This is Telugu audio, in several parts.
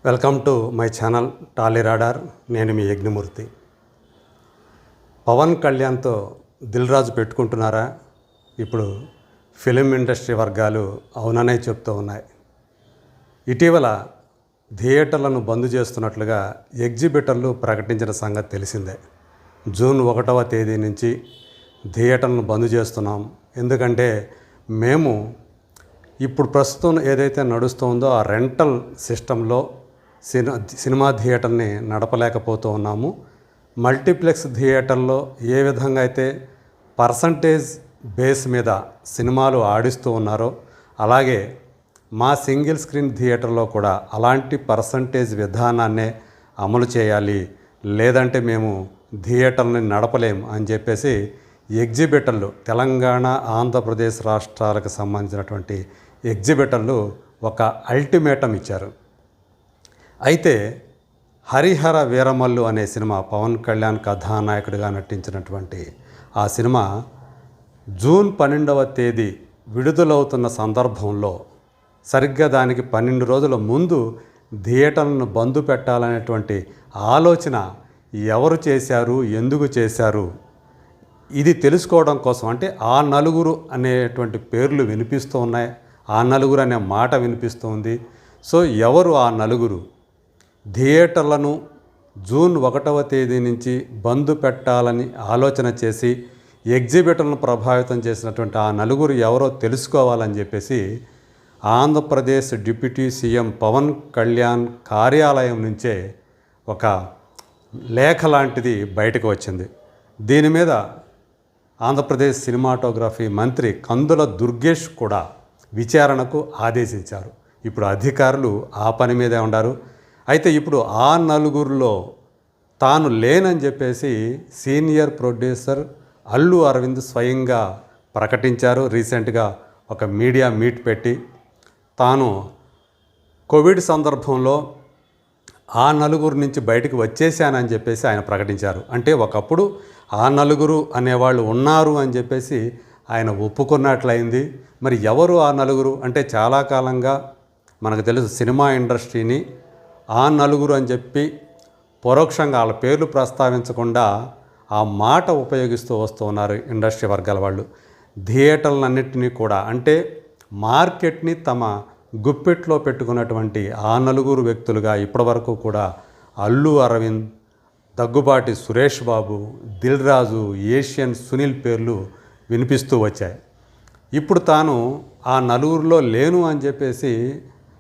Welcome to my channel Tally radar. నేను మీ యజ్ఞమూర్తి. పవన్ కళ్యాణ్తో దిల్ రాజు పెట్టుకుంటున్నారా? ఇప్పుడు ఫిలిం ఇండస్ట్రీ వర్గాలు అవుననే చెప్తూ ఉన్నాయి. ఇటీవల థియేటర్లను బంద్ చేస్తున్నట్లుగా ఎగ్జిబిటర్లు ప్రకటించిన సంగతి తెలిసిందే. జూన్ 1వ తేదీ నుంచి థియేటర్లను బంద్ చేస్తున్నాం, ఎందుకంటే మేము ఇప్పుడు ప్రస్తుతం ఏదైతే నడుస్తుందో ఆ రెంటల్ సిస్టంలో సినిమా థియేటర్ని నడపలేకపోతూ ఉన్నాము. మల్టీప్లెక్స్ థియేటర్లో ఏ విధంగా అయితే పర్సంటేజ్ బేస్ మీద సినిమాలు ఆడిస్తూ ఉన్నారో, అలాగే మా సింగిల్ స్క్రీన్ థియేటర్లో కూడా అలాంటి పర్సంటేజ్ విధానాన్నే అమలు చేయాలి, లేదంటే మేము థియేటర్ని నడపలేం అని చెప్పేసి ఎగ్జిబిటర్లు, తెలంగాణ ఆంధ్రప్రదేశ్ రాష్ట్రాలకు సంబంధించినటువంటి ఎగ్జిబిటర్లు ఒక అల్టిమేటం ఇచ్చారు. అయితే హరిహర వీరమల్లు అనే సినిమా, పవన్ కళ్యాణ్ కథానాయకుడిగా నటించినటువంటి ఆ సినిమా జూన్ 12వ తేదీ విడుదలవుతున్న సందర్భంలో సరిగ్గా దానికి 12 రోజుల ముందు థియేటర్లను బంద్ పెట్టాలనేటువంటి ఆలోచన ఎవరు చేశారు, ఎందుకు చేశారు, ఇది తెలుసుకోవడం కోసం, అంటే ఆ నలుగురు అనేటువంటి పేర్లు వినిపిస్తూ ఉన్నాయి, ఆ నలుగురు అనే మాట వినిపిస్తుంది. సో ఎవరు ఆ నలుగురు? థియేటర్లను జూన్ 1వ తేదీ నుంచి బంద్ పెట్టాలని ఆలోచన చేసి ఎగ్జిబిటర్లను ప్రభావితం చేసినటువంటి ఆ నలుగురు ఎవరో తెలుసుకోవాలని చెప్పేసి ఆంధ్రప్రదేశ్ డిప్యూటీ సీఎం పవన్ కళ్యాణ్ కార్యాలయం నుంచే ఒక లేఖ లాంటిది బయటకు వచ్చింది. దీని మీద ఆంధ్రప్రదేశ్ సినిమాటోగ్రఫీ మంత్రి కందుల దుర్గేష్ కూడా విచారణకు ఆదేశించారు. ఇప్పుడు అధికారులు ఆ పని మీదే ఉన్నారు. అయితే ఇప్పుడు ఆ నలుగురిలో తాను లేనని చెప్పేసి సీనియర్ ప్రొడ్యూసర్ అల్లు అరవింద్ స్వయంగా ప్రకటించారు. రీసెంట్గా ఒక మీడియా మీట్ పెట్టి తాను కోవిడ్ సందర్భంలో ఆ నలుగురు నుంచి బయటకు వచ్చేసానని చెప్పేసి ఆయన ప్రకటించారు. అంటే ఒకప్పుడు ఆ నలుగురు అనేవాళ్ళు ఉన్నారు అని చెప్పేసి ఆయన ఒప్పుకున్నట్లయింది. మరి ఎవరు ఆ నలుగురు అంటే, చాలా కాలంగా మనకు తెలుసు సినిమా ఇండస్ట్రీని ఆ నలుగురు అని చెప్పి పరోక్షంగా వాళ్ళ పేర్లు ప్రస్తావించకుండా ఆ మాట ఉపయోగిస్తూ వస్తూ ఉన్నారు ఇండస్ట్రీ వర్గాల వాళ్ళు. థియేటర్లన్నింటినీ కూడా, అంటే మార్కెట్ని తమ గుప్పెట్లో పెట్టుకున్నటువంటి ఆ నలుగురు వ్యక్తులుగా ఇప్పటివరకు కూడా అల్లు అరవింద్, దగ్గుబాటి సురేష్ బాబు, దిల్ రాజు, ఏషియన్ సునీల్ పేర్లు వినిపిస్తూ వచ్చాయి. ఇప్పుడు తాను ఆ నలుగురిలో లేను అని చెప్పేసి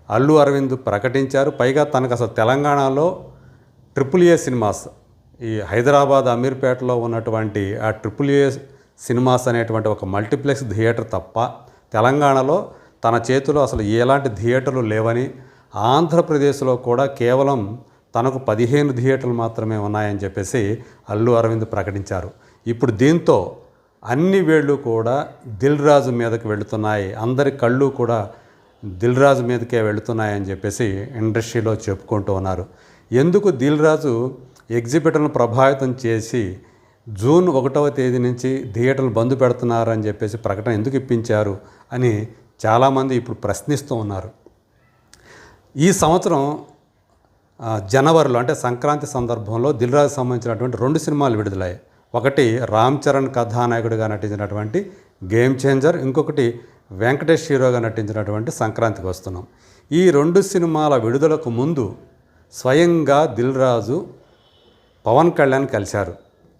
అల్లు అరవింద్ ప్రకటించారు. పైగా తనకు అసలు తెలంగాణలో AAA సినిమాస్, ఈ హైదరాబాద్ అమీర్పేటలో ఉన్నటువంటి ఆ AAA సినిమాస్ అనేటువంటి ఒక మల్టీప్లెక్స్ థియేటర్ తప్ప తెలంగాణలో తన చేతిలో అసలు ఎలాంటి థియేటర్లు లేవని, ఆంధ్రప్రదేశ్లో కూడా కేవలం తనకు 15 థియేటర్లు మాత్రమే ఉన్నాయని చెప్పేసి అల్లు అరవింద్ ప్రకటించారు. ఇప్పుడు దీంతో అన్ని వేళ్ళు కూడా దిల్ రాజు మీదకి వెళుతున్నాయి, అందరి కళ్ళు కూడా దిల్ రాజు మీదకే వెళుతున్నాయని చెప్పేసి ఇండస్ట్రీలో చెప్పుకుంటూ ఉన్నారు. ఎందుకు దిల్ రాజు ఎగ్జిబిటర్ను ప్రభావితం చేసి జూన్ 1వ తేదీ నుంచి థియేటర్లు బంద్ పెడుతున్నారని చెప్పేసి ప్రకటన ఎందుకు ఇప్పించారు అని చాలామంది ఇప్పుడు ప్రశ్నిస్తూ ఉన్నారు. ఈ సంవత్సరం జనవరిలో, అంటే సంక్రాంతి సందర్భంలో దిల్ రాజు సంబంధించినటువంటి 2 సినిమాలు విడుదలయ్యాయి. ఒకటి రామ్ చరణ్ కథానాయకుడిగా నటించినటువంటి గేమ్ చేంజర్, ఇంకొకటి వెంకటేష్ హీరోగా నటించినటువంటి సంక్రాంతికి వస్తున్నాం. ఈ 2 సినిమాల విడుదలకు ముందు స్వయంగా దిల్ రాజు పవన్ కళ్యాణ్ కలిశారు.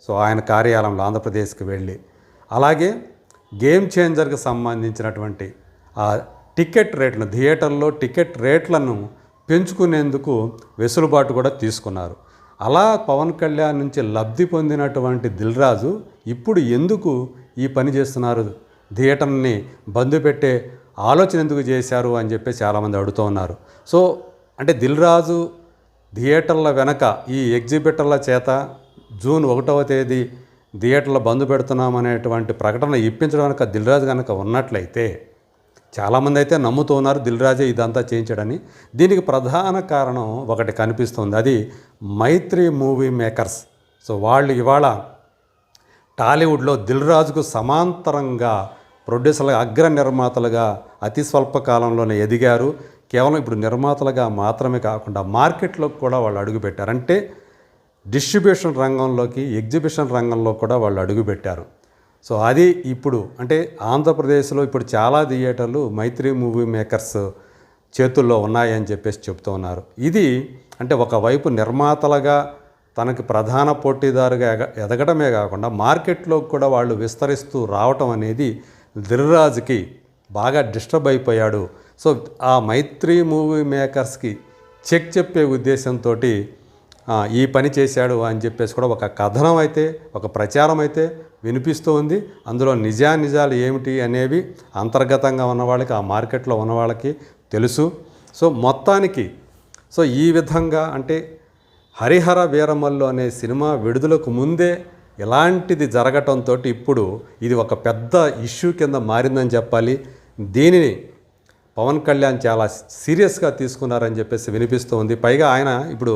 సో ఆయన కార్యాలయంలో ఆంధ్రప్రదేశ్కి వెళ్ళి, అలాగే గేమ్ చేంజర్కి సంబంధించినటువంటి ఆ టికెట్ రేట్లను, థియేటర్లో టికెట్ రేట్లను పెంచుకునేందుకు వెసులుబాటు కూడా తీసుకున్నారు. అలా పవన్ కళ్యాణ్ నుంచి లబ్ధి పొందినటువంటి దిల్ రాజు ఇప్పుడు ఎందుకు ఈ పని చేస్తున్నారు, థియేటర్ని బంద్ పెట్టే ఆలోచన ఎందుకు చేశారు అని చెప్పి చాలామంది అడుగుతూ ఉన్నారు. సో అంటే దిల్ రాజు థియేటర్ల వెనక ఈ ఎగ్జిబిటర్ల చేత జూన్ 1వ తేదీ థియేటర్ల బంద్ పెడుతున్నామనేటువంటి ప్రకటన ఇప్పించడం వెనక దిల్ రాజు కనుక ఉన్నట్లయితే చాలామంది అయితే నమ్ముతూ ఉన్నారు దిల్ రాజే ఇదంతా చేయించాడని. దీనికి ప్రధాన కారణం ఒకటి కనిపిస్తుంది, అది మైత్రి మూవీ మేకర్స్. సో వాళ్ళు ఇవాళ టాలీవుడ్లో దిల్ రాజుకు సమాంతరంగా ప్రొడ్యూసర్లుగా, అగ్ర నిర్మాతలుగా అతి స్వల్ప కాలంలోనే ఎదిగారు. కేవలం ఇప్పుడు నిర్మాతలుగా మాత్రమే కాకుండా మార్కెట్లోకి కూడా వాళ్ళు అడుగుపెట్టారు. అంటే డిస్ట్రిబ్యూషన్ రంగంలోకి, ఎగ్జిబిషన్ రంగంలో కూడా వాళ్ళు అడుగుపెట్టారు. సో అది ఇప్పుడు అంటే ఆంధ్రప్రదేశ్లో ఇప్పుడు చాలా థియేటర్లు మైత్రి మూవీ మేకర్స్ చేతుల్లో ఉన్నాయని చెప్పేసి చెప్తూ ఉన్నారు. ఇది అంటే ఒకవైపు నిర్మాతలుగా తనకి ప్రధాన పోటీదారుగా ఎదగడమే కాకుండా మార్కెట్లోకి కూడా వాళ్ళు విస్తరిస్తూ రావటం అనేది దిల్ రాజుకి బాగా డిస్టర్బ్ అయిపోయాడు. సో ఆ మైత్రి మూవీ మేకర్స్కి చెక్ చెప్పే ఉద్దేశంతో ఈ పని చేశాడు అని చెప్పేసి కూడా ఒక కథనం అయితే, ఒక ప్రచారం అయితే వినిపిస్తూ ఉంది. అందులో నిజాలు ఏమిటి అనేవి అంతర్గతంగా ఉన్న వాళ్ళకి, ఆ మార్కెట్లో ఉన్న వాళ్ళకి తెలుసు. సో మొత్తానికి ఈ విధంగా అంటే హరిహర వీరమల్లు అనే సినిమా విడుదలకు ముందే ఇలాంటిది జరగటంతో ఇప్పుడు ఇది ఒక పెద్ద ఇష్యూ కింద మారిందని చెప్పాలి. దీనిని పవన్ కళ్యాణ్ చాలా సీరియస్గా తీసుకున్నారని చెప్పేసి వినిపిస్తూ ఉంది. పైగా ఆయన ఇప్పుడు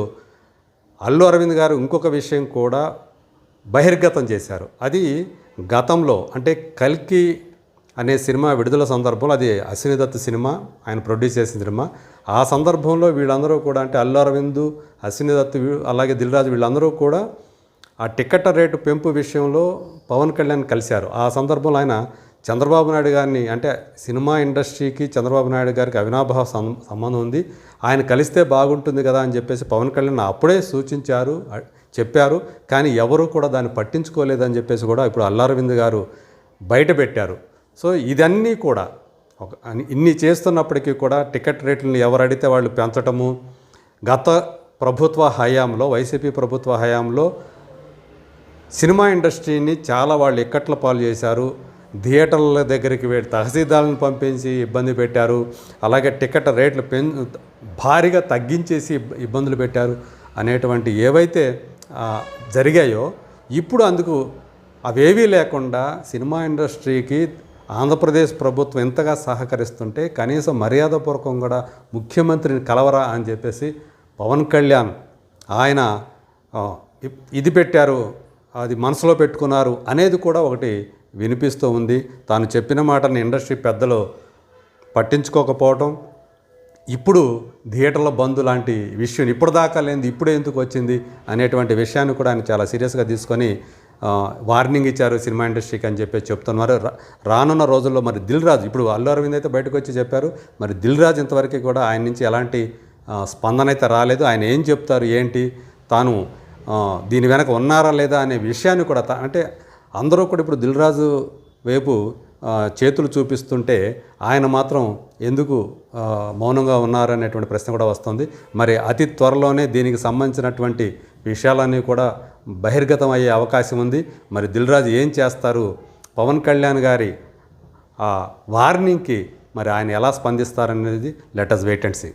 అల్లు అరవింద్ గారు ఇంకొక విషయం కూడా బహిర్గతం చేశారు. అది గతంలో అంటే కల్కి అనే సినిమా విడుదల సందర్భంలో, అది అశ్విని దత్ సినిమా, ఆయన ప్రొడ్యూస్ చేసిన సినిమా. ఆ సందర్భంలో వీళ్ళందరూ కూడా అంటే అల్లు అరవింద్, అశ్విని దత్, అలాగే దిల్ రాజు వీళ్ళందరూ కూడా ఆ టికెట్ రేటు పెంపు విషయంలో పవన్ కళ్యాణ్ కలిశారు. ఆ సందర్భంలో ఆయన చంద్రబాబు నాయుడు గారిని అంటే సినిమా ఇండస్ట్రీకి చంద్రబాబు నాయుడు గారికి అవినాభావ సంబంధం ఉంది, ఆయన కలిస్తే బాగుంటుంది కదా అని చెప్పేసి పవన్ కళ్యాణ్ అప్పుడే సూచించారు, చెప్పారు. కానీ ఎవరు కూడా దాన్ని పట్టించుకోలేదని చెప్పేసి కూడా ఇప్పుడు అల్లు అరవింద్ గారు బయట పెట్టారు. సో ఇదన్నీ కూడా ఇన్ని చేస్తున్నప్పటికీ కూడా టికెట్ రేట్లను ఎవరు అడిగితే వాళ్ళు పెంచటము, గత ప్రభుత్వ హయాంలో, వైసీపీ ప్రభుత్వ హయాంలో సినిమా ఇండస్ట్రీని చాలా వాళ్ళు ఇక్కట్ల పాలు చేశారు. థియేటర్ల దగ్గరికి తహసీల్దార్లను పంపించి ఇబ్బంది పెట్టారు. అలాగే టికెట్ రేట్లు భారీగా తగ్గించేసి ఇబ్బందులు పెట్టారు అనేటువంటి ఏవైతే జరిగాయో ఇప్పుడు అందుకు అవేవీ లేకుండా సినిమా ఇండస్ట్రీకి ఆంధ్రప్రదేశ్ ప్రభుత్వం ఎంతగా సహకరిస్తుంటే కనీసం మర్యాదపూర్వకం కూడా ముఖ్యమంత్రిని కలవరా అని చెప్పేసి పవన్ కళ్యాణ్ ఆయన ఇది పెట్టారు, అది మనసులో పెట్టుకున్నారు అనేది కూడా ఒకటి వినిపిస్తూ ఉంది. తాను చెప్పిన మాటని ఇండస్ట్రీ పెద్దలు పట్టించుకోకపోవటం, ఇప్పుడు థియేటర్ల బంద్ లాంటి విషయం ఇప్పటిదాకా లేనిది ఇప్పుడే ఎందుకు వచ్చింది అనేటువంటి విషయాన్ని కూడా ఆయన చాలా సీరియస్గా తీసుకొని వార్నింగ్ ఇచ్చారు సినిమా ఇండస్ట్రీకి అని చెప్పి చెప్తున్నారు. రానున్న రోజుల్లో మరి దిల్ రాజు, ఇప్పుడు అల్లు అరవింద్ అయితే బయటకు వచ్చి చెప్పారు, మరి దిల్ రాజు ఇంతవరకు కూడా ఆయన నుంచి ఎలాంటి స్పందన అయితే రాలేదు. ఆయన ఏం చెప్తారు, ఏంటి, తాను దీని వెనక ఉన్నారా లేదా అనే విషయాన్ని కూడా అంటే అందరూ కూడా ఇప్పుడు దిల్ రాజు వైపు చేతులు చూపిస్తుంటే ఆయన మాత్రం ఎందుకు మౌనంగా ఉన్నారనేటువంటి ప్రశ్న కూడా వస్తుంది. మరి అతి త్వరలోనే దీనికి సంబంధించినటువంటి విషయాలన్నీ కూడా బహిర్గతం అయ్యే అవకాశం ఉంది. మరి దిల్ రాజు ఏం చేస్తారు, పవన్ కళ్యాణ్ గారి వార్నింగ్కి మరి ఆయన ఎలా స్పందిస్తారనేది let us wait and see.